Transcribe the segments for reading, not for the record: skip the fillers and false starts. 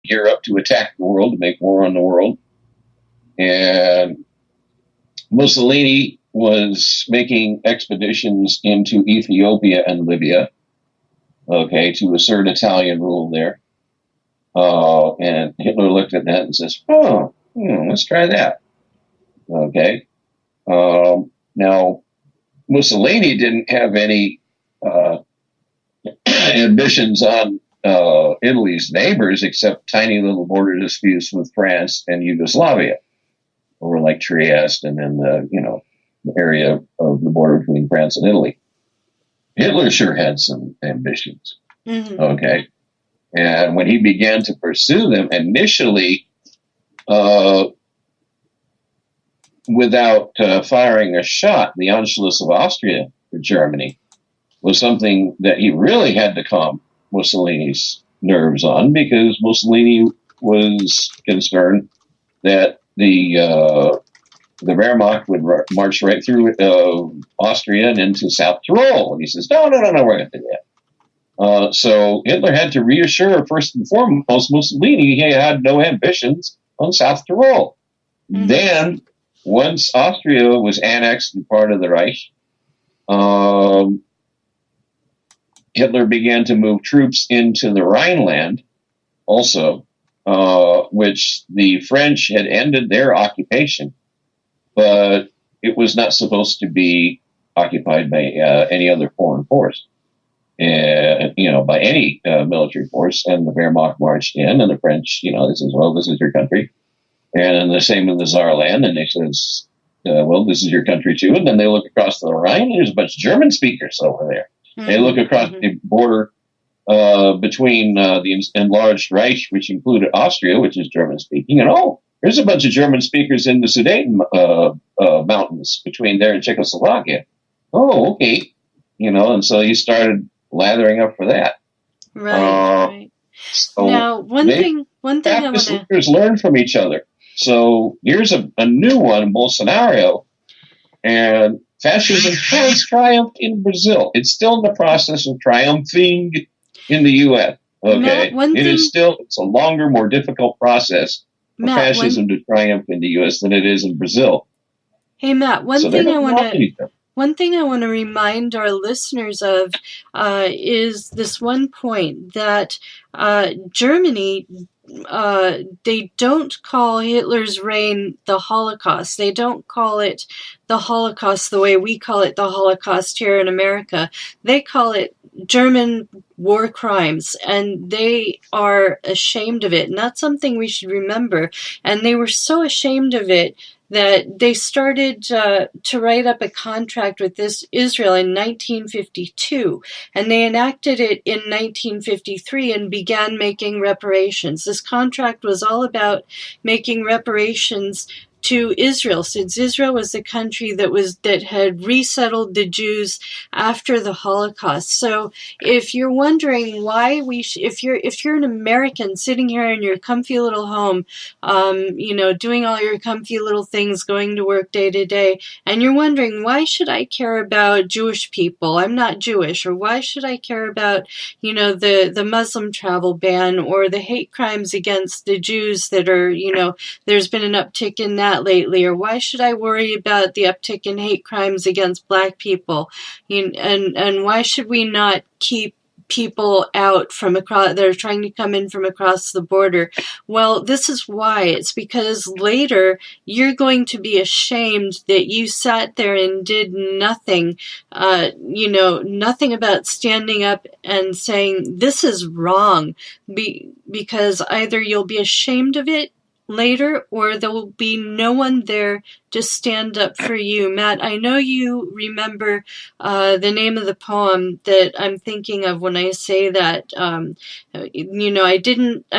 gear up to attack the world, to make war on the world. And Mussolini was making expeditions into Ethiopia and Libya, okay, to assert Italian rule there. And Hitler looked at that and says, let's try that. Okay. Now, Mussolini didn't have any ambitions on Italy's neighbors except tiny little border disputes with France and Yugoslavia over like Trieste and then the area of the border between France and Italy. Hitler sure had some ambitions. Mm-hmm. Okay. And when he began to pursue them initially, without firing a shot, the Anschluss of Austria for Germany was something that he really had to calm Mussolini's nerves on, because Mussolini was concerned that the Wehrmacht would march right through Austria and into South Tyrol. And he says, no, we're going to do that. So Hitler had to reassure, first and foremost, Mussolini he had no ambitions on South Tyrol. Mm-hmm. Then, once Austria was annexed and part of the Reich, Hitler began to move troops into the Rhineland also, which the French had ended their occupation, but it was not supposed to be occupied by any other foreign force, by any military force. And the Wehrmacht marched in, and the French, they says, well, this is your country. And the same in the Saarland, and they says, well, this is your country too. And then they look across the Rhine, and there's a bunch of German speakers over there. Mm-hmm. They look across the border between the enlarged Reich, which included Austria, which is German speaking, and there's a bunch of German speakers in the Sudeten mountains between there and Czechoslovakia. Oh, okay. And so he started lathering up for that. Right. So now, one thing I want to learn from each other. So here's a new one, Bolsonaro, and fascism has triumphed in Brazil. It's still in the process of triumphing in the U.S. Okay, it's a longer, more difficult process for fascism to triumph in the U.S. than it is in Brazil. Hey, Matt, one thing I want to remind our listeners of is this one point that Germany, they don't call Hitler's reign the Holocaust. They don't call it the Holocaust the way we call it the Holocaust here in America. They call it German war crimes, and they are ashamed of it. And that's something we should remember. And they were so ashamed of it that they started to write up a contract with Israel in 1952, and they enacted it in 1953 and began making reparations. This contract was all about making reparations to Israel, since Israel was the country that had resettled the Jews after the Holocaust. So, if you're wondering why if you're an American sitting here in your comfy little home, doing all your comfy little things, going to work day to day, and you're wondering, why should I care about Jewish people? I'm not Jewish. Or why should I care about, the Muslim travel ban or the hate crimes against the Jews that are, there's been an uptick in that lately, or why should I worry about the uptick in hate crimes against Black people? And why should we not keep people out from across that are trying to come in from across the border? Well, this is why. It's because later you're going to be ashamed that you sat there and did nothing, nothing about standing up and saying this is wrong, because either you'll be ashamed of it later, or there will be no one there to stand up for you. Matt, I know you remember the name of the poem that I'm thinking of when I say that. I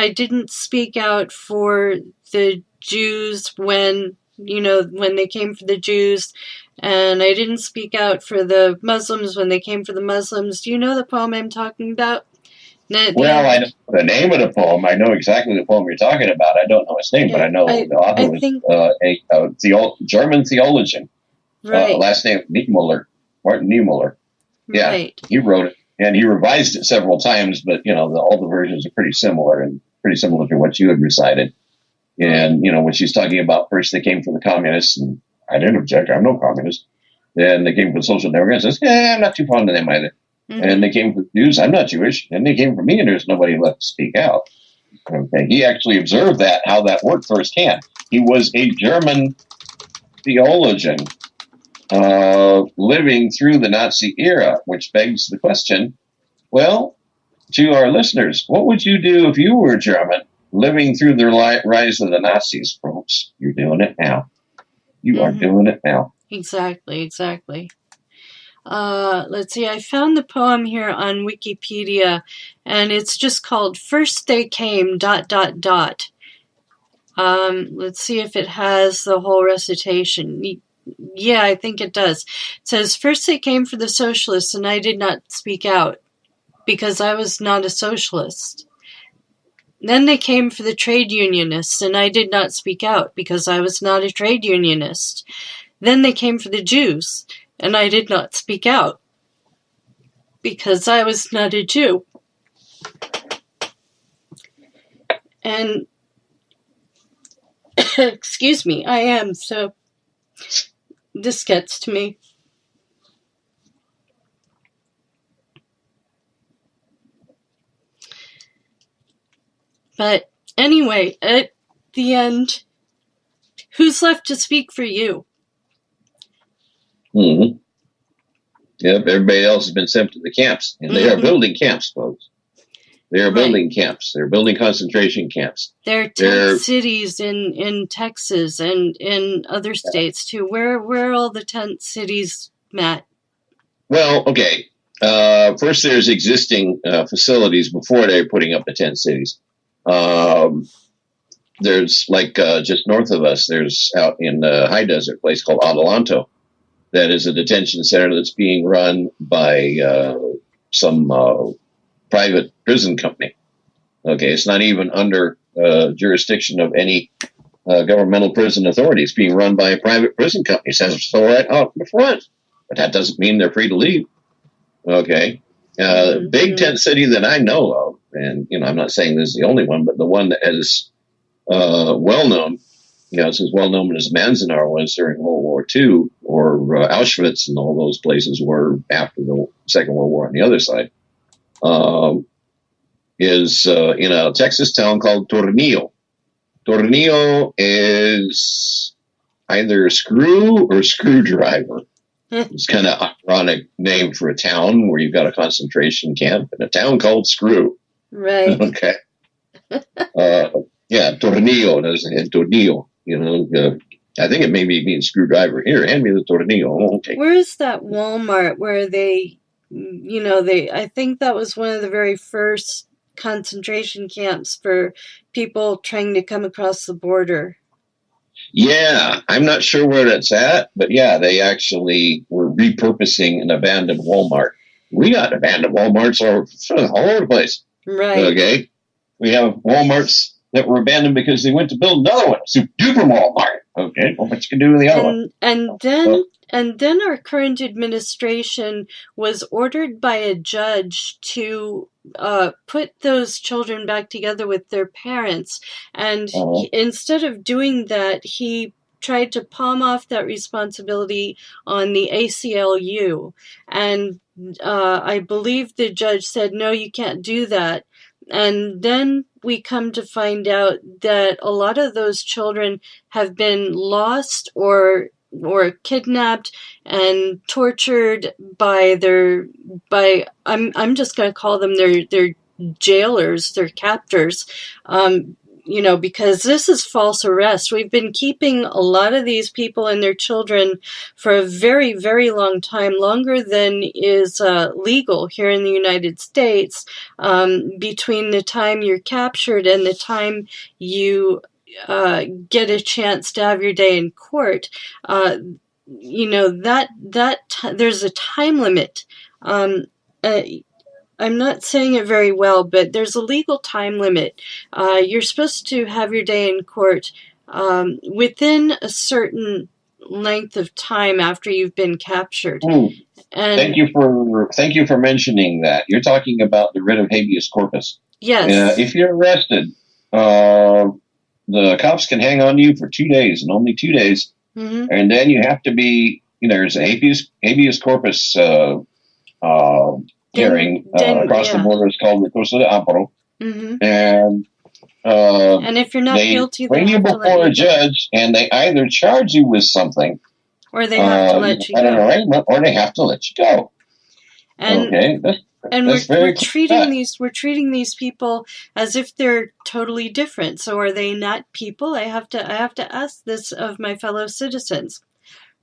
didn't speak out for the Jews when they came for the Jews, and I didn't speak out for the Muslims when they came for the Muslims. Do you know the poem I'm talking about? Well, I know the name of the poem. I know exactly the poem you're talking about. I don't know its name, but I know the author was a German theologian. Right. Last name Niemöller, Martin Niemöller. Yeah, right. He wrote it, and he revised it several times, but all the versions are pretty similar. And pretty similar to what you had recited. And, when she's talking about first they came from the communists, and I didn't object, I'm no communist. Then they came from the social democrats, says, I'm not too fond of them either. Mm-hmm. And they came from Jews, I'm not Jewish. And they came from me, and there's nobody left to speak out. Okay, he actually observed how that worked firsthand. He was a German theologian living through the Nazi era, which begs the question, well, to our listeners, what would you do if you were German living through the rise of the Nazis, folks? You're doing it now. You are doing it now. Exactly. Let's see, I found the poem here on Wikipedia, and it's just called First They Came, ... Let's see if it has the whole recitation. Yeah, I think it does. It says, first they came for the socialists, and I did not speak out, because I was not a socialist. Then they came for the trade unionists, and I did not speak out, because I was not a trade unionist. Then they came for the Jews, and I did not speak out, because I was not a Jew. And, excuse me, I am, so this gets to me. But anyway, at the end, who's left to speak for you? Mm-hmm. Yep, everybody else has been sent to the camps, and they are building camps, folks. They are building camps. They're building concentration camps. There are tent cities in Texas and in other states too. Where are all the tent cities, Matt? Well, okay. First, there's existing facilities before they're putting up the tent cities. There's just north of us. There's out in the high desert a place called Adelanto. That is a detention center that's being run by some private prison company. Okay, it's not even under jurisdiction of any governmental prison authority. It's being run by a private prison company. It says so right out in the front, but that doesn't mean they're free to leave. Okay, big tent city that I know of, and I'm not saying this is the only one, but the one that is well known. It's as well known as Manzanar was during World War II, or Auschwitz and all those places were after the Second World War on the other side, is in a Texas town called Tornillo. Tornillo is either screw or screwdriver. It's kind of ironic name for a town where you've got a concentration camp and a town called Screw. Right. Okay. Tornillo. Tornillo. I think it may mean screwdriver. Here, hand me the tornillo. Okay. Where is that Walmart where I think that was one of the very first concentration camps for people trying to come across the border. Yeah, I'm not sure where that's at, but yeah, they actually were repurposing an abandoned Walmart. We got abandoned Walmarts all over the place. Right. Okay. We have Walmarts that were abandoned because they went to build another one, super duper Walmart. Okay, well, what you can do with the other one? And then our current administration was ordered by a judge to put those children back together with their parents. And instead of doing that, he tried to palm off that responsibility on the ACLU. And I believe the judge said, no, you can't do that. And then we come to find out that a lot of those children have been lost or kidnapped and tortured by I'm just going to call them their jailers, their captors, because this is false arrest. We've been keeping a lot of these people and their children for a very, very long time, longer than is legal here in the United States, between the time you're captured and the time you get a chance to have your day in court. There's a time limit. I'm not saying it very well, but there's a legal time limit. You're supposed to have your day in court within a certain length of time after you've been captured. And thank you for mentioning that. You're talking about the writ of habeas corpus. Yes. If you're arrested the cops can hang on to you for 2 days and only 2 days. Mm-hmm. And then you have to be, there's a habeas corpus hearing across the border. It's called Recurso de Amparo. Mm-hmm. And if you're not guilty, bring you before a judge, and they either charge you with something, or they have to let you go. An arraignment, or they have to let you go. And we're treating these people as if they're totally different. So are they not people? I have to ask this of my fellow citizens,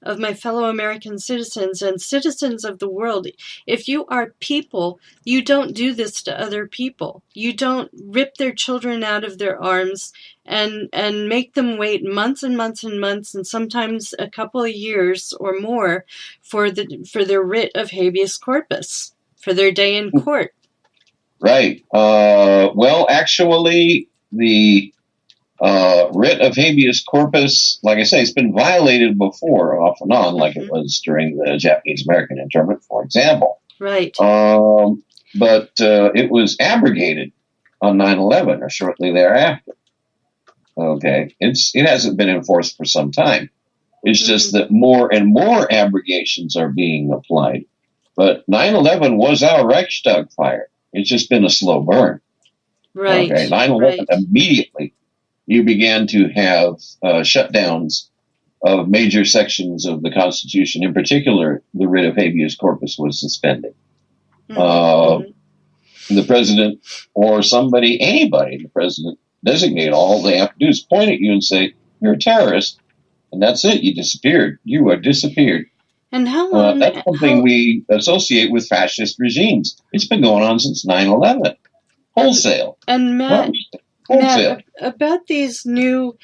of my fellow American citizens and citizens of the world. If you are people, you don't do this to other people. You don't rip their children out of their arms and make them wait months and months and months, and sometimes a couple of years or more for their writ of habeas corpus, for their day in court. Right. Well, actually, the writ of habeas corpus, like I say, it's been violated before, off and on, like it was during the Japanese-American internment, for example. Right. But it was abrogated on 9/11 or shortly thereafter. Okay. It hasn't been enforced for some time. It's just that more and more abrogations are being applied. But 9/11 was our Reichstag fire. It's just been a slow burn. Right. Okay. 9/11 immediately you began to have shutdowns of major sections of the Constitution. In particular, the writ of habeas corpus was suspended. The president or anybody, the president designate, all they have to do is point at you and say, you're a terrorist. And that's it. You disappeared. You are disappeared. And how long? That's something we associate with fascist regimes. It's been going on since 9/11. Wholesale. And Matt, about these new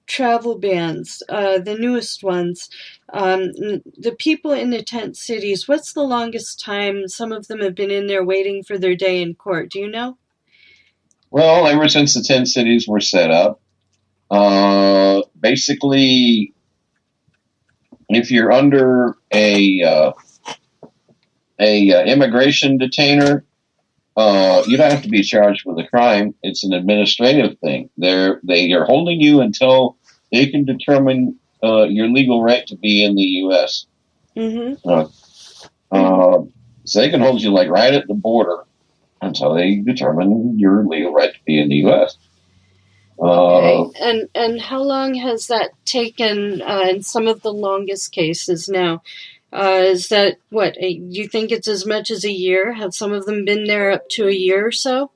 travel bans, the newest ones, the people in the tent cities, what's the longest time some of them have been in there waiting for their day in court? Do you know? Well, ever since the tent cities were set up, basically, if you're under a immigration detainer, you don't have to be charged with a crime. It's an administrative thing. They are holding you until they can determine your legal right to be in the U.S. So they can hold you like right at the border until they determine your legal right to be in the U.S. Okay. And how long has that taken in some of the longest cases now? Is that you think it's as much as a year? Have some of them been there up to a year or so?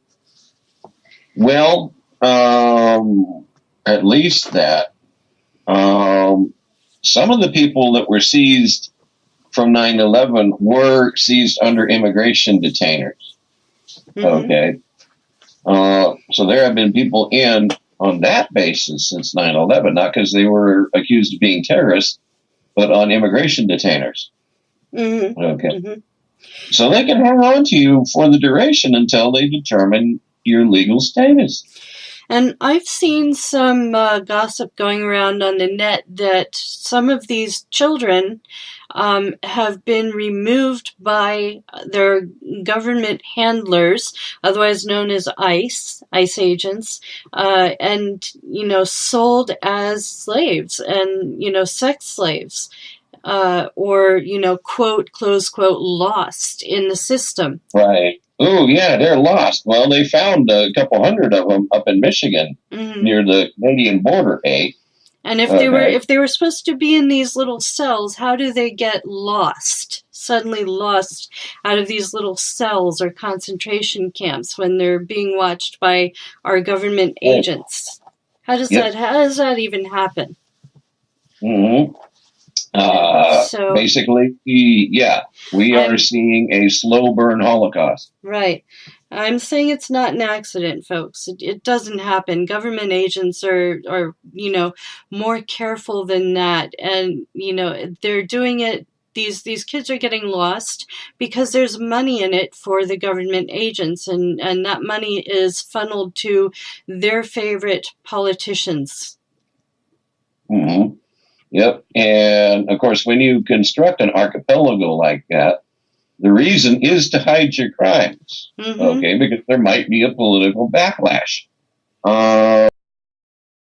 Well, at least that. Some of the people that were seized from 9/11 were seized under immigration detainers. Okay. So there have been people in on that basis since 9/11, not because they were accused of being terrorists, but on immigration detainers. Okay. So they can hang on to you for the duration until they determine your legal status. And I've seen some gossip going around on the net that some of these children have been removed by their government handlers, otherwise known as ICE agents, and, sold as slaves and, sex slaves, or, quote, close quote, lost in the system. Right. Oh, yeah, they're lost. Well, they found a couple hundred of them up in Michigan near the Canadian border, eh? And if they were supposed to be in these little cells, how do they get suddenly lost out of these little cells or concentration camps when they're being watched by our government agents? How does that even happen? So basically, we are seeing a slow burn Holocaust. Right. I'm saying it's not an accident, folks. It doesn't happen. Government agents are more careful than that. And, they're doing it. These kids are getting lost because there's money in it for the government agents. And that money is funneled to their favorite politicians. Yep. And, of course, when you construct an archipelago like that, the reason is to hide your crimes, okay, because there might be a political backlash.